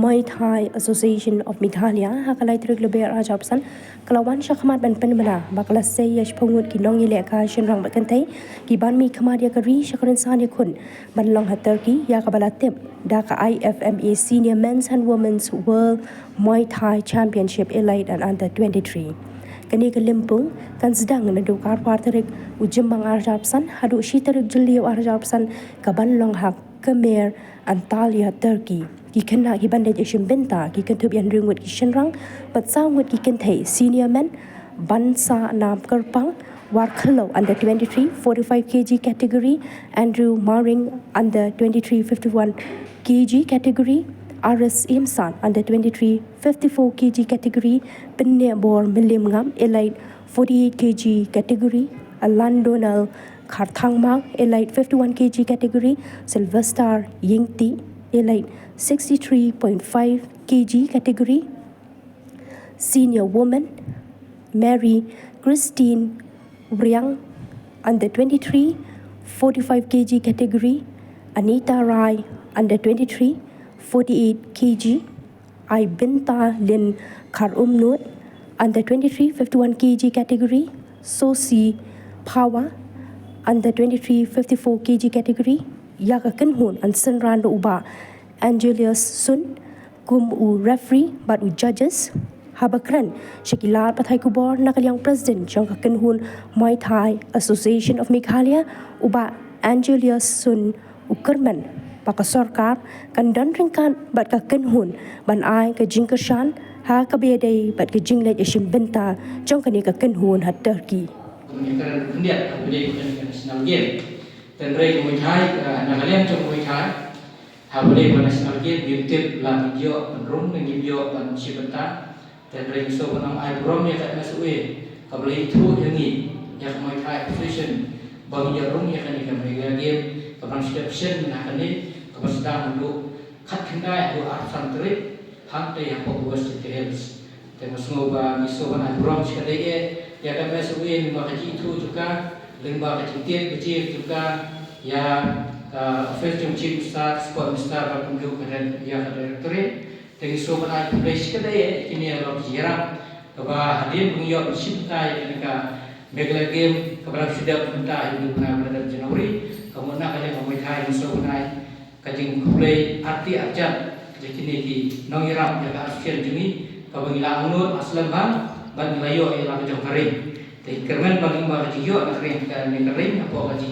Muay Thai Association of Meghalaya hakalai trik lebih rajabsan kelawan syakmat ban penbena bakala yash pungut ki nong ile ka shinrang bakantai ki ban mi khamad ya kari shakran sani kun ban long hatar ki ya kabala tip da ka IFMA Senior Men's and Women's World Muay Thai Championship Elite and Under 23 kani ke Limpung kan sedang nadu karpar tarik ujembang arjabsan hadu shi tarik jeliu arjabsan ka ban long hak Khmer Antalya Turkey ki kena ki bandai jeshim benta ki kan tubian ringwit ki shenrang but sangwit ki kan thai senior men bansa nam kerpang war khalo under 23 45 kg category Andrew Maring under 23 51 kg category Aris Imsan under 23 54 kg category Penne Bor Milim Ngam elite 48 kg category Alan Donald Kharthangmang elite 51 kg category Sylvester Yingti elite 63.5 kg category senior woman Mary Christine Wriang under 23 45 kg category Anita Rai under 23 48 kg Ibinta Lin Karumnut under 23 51 kg category Sosi Pawa under 23 54 kg category Yaga Kenhun and Senran Uba Angelius Sun kum u referee but u judges habakran Shakilar Pathai Kubor nakalyang president jong Kenhun Muay Thai Association of Meghalaya uba Angelius Sun ukerman baka sorkar kan dan ringkan bat ka Kenhun ban ai ka jingkershan ha ka bedai bat ka jingle ishim benta jong kani ka Kenhun hat Turkey Pemilikan pendiat Habib National Game dan Ray Muay Thai nakalian trong Muay Thai Habib National Game YouTube la video penrung dan video dan sibenta dan Ray so benang ai brom ya kat masue kabeli itu yang ni yang Muay Thai Association bang ya rung ya kan ikan mereka game kabang selection nak ni kabang sedang untuk kat kendai do arsan trip hantai yang fokus di hills dan semoga miso ban ai brom sekali ya kan masuk lima kecil itu juga lima kecil kecil juga ya official chief star sport star berkunjung dan ya directorate dari sobat ai place kedai ini adalah jiram bahwa hadir pengiyo cinta ketika Meghalaya game kepada sudah perintah itu benar pada Januari kemudian kalian memilih sobat ai kajing play arti arjan jadi ini nongiram jaga asian jemi kabangila anur aslam bang ban layo ialah kejong kering. Tapi kerana bagi mbak kejio nak kering kan kering apa kaji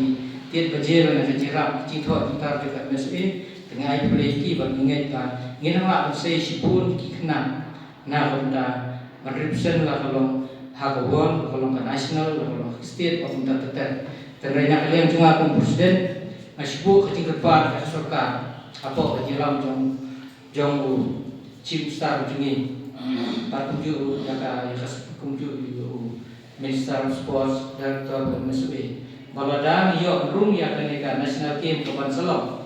tiap bajer nak kejirap cinta kita juga mesui dengan air peliki bagi ingat kan ingin nak saya sipun kikna na benda merepresent lah kalau hagawon kalau kan national kalau state atau benda tetap. Dan nak kalian cuma pun presiden masih kecil kepat sorkar apa kejiram jong chief star jengi Patunjuk jaga yakas kunjuk Minister Sports Director dan Mesui. Baladang yo room ya kaneka national game kapan selom.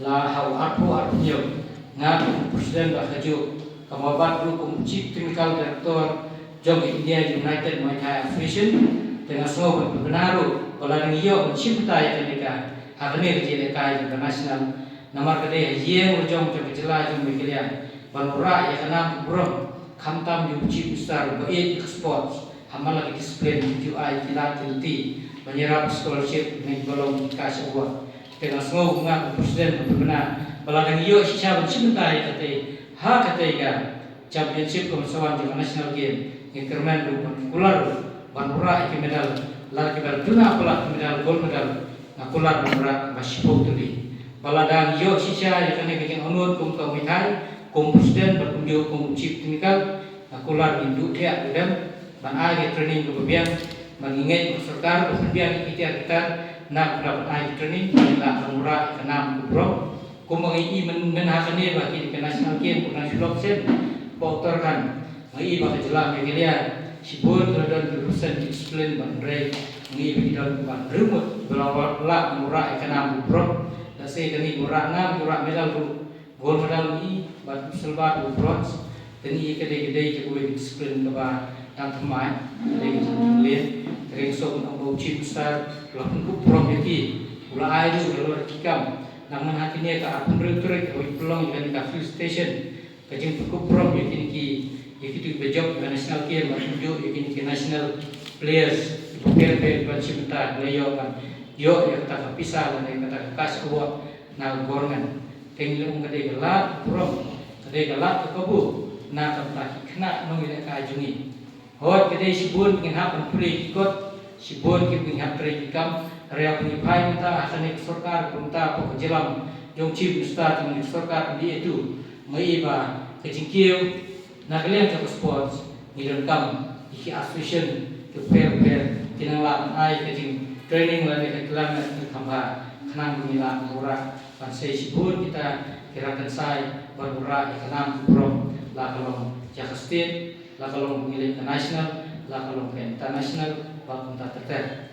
La hau arpo yo ngap presiden bakaju kamabat hukum chief technical director jong India United Muay Thai Association dengan semua benaru baladang yo cipta ya kaneka hakne kecil kai international nomor kedai yang jong kecila jong mikilian Banura ya kena bro kamtam yuji besar baik sports hamal lagi disiplin UI tidak tilti menyerap scholarship dengan golong kasih buat dengan semua bunga presiden benar baladang iyo siapa cinta ya kata ya championship kemensawan di national game yang kerman kular Banura iki medal lagi berduna pula medal gold medal kular Banura masih putri baladang iyo siapa ya kena bikin honor kumpulan Muay Thai presiden berkunjung ke chief technical kular induk dia dan banai training kemudian mengingat serta kemudian kita nak dapat ai training bila murah kenam bro kumengi menhakannya bagi national game national sen pauterkan ngai bagi jelas media sibun dan urusan disiplin bandrai ngai bagi dalam rumut belawat lah murah kenam bro dan saya kini murah medal gold medal ini batu silver bronze dan ini kedai-kedai kebuai disiplin keba dan teman dari kemudian dari soal untuk chief star lakukan prom jadi pula air itu kalau kikam namun hakini ka apun rek pelong dengan ka fuel station kajing prom yakin ki yakitu bejok national game matunjuk yakin ki national players prepare pancimta layo kan yo ya kata pisah dan kata kas awak na gorngan tenglung kade gelap prom kade gelap kebu na kata kena nongile ka ajungi hot kade sibun pengin hap pulih ikut sibun ki pengin hap ikam area pengipai minta hasan sarkar minta pokok jelam jong chief ustad ng sarkar di itu maiba kejingkiu na kalian ke sports ngilon kam iki association ke per tinanglam ai kejing training la ke kelam na khamba khanang ngila mura pansai sibun kita kirakan sai barbura ikanam prom la kalong Jakarta State la kalong ngilin national la kalong international ba punta ter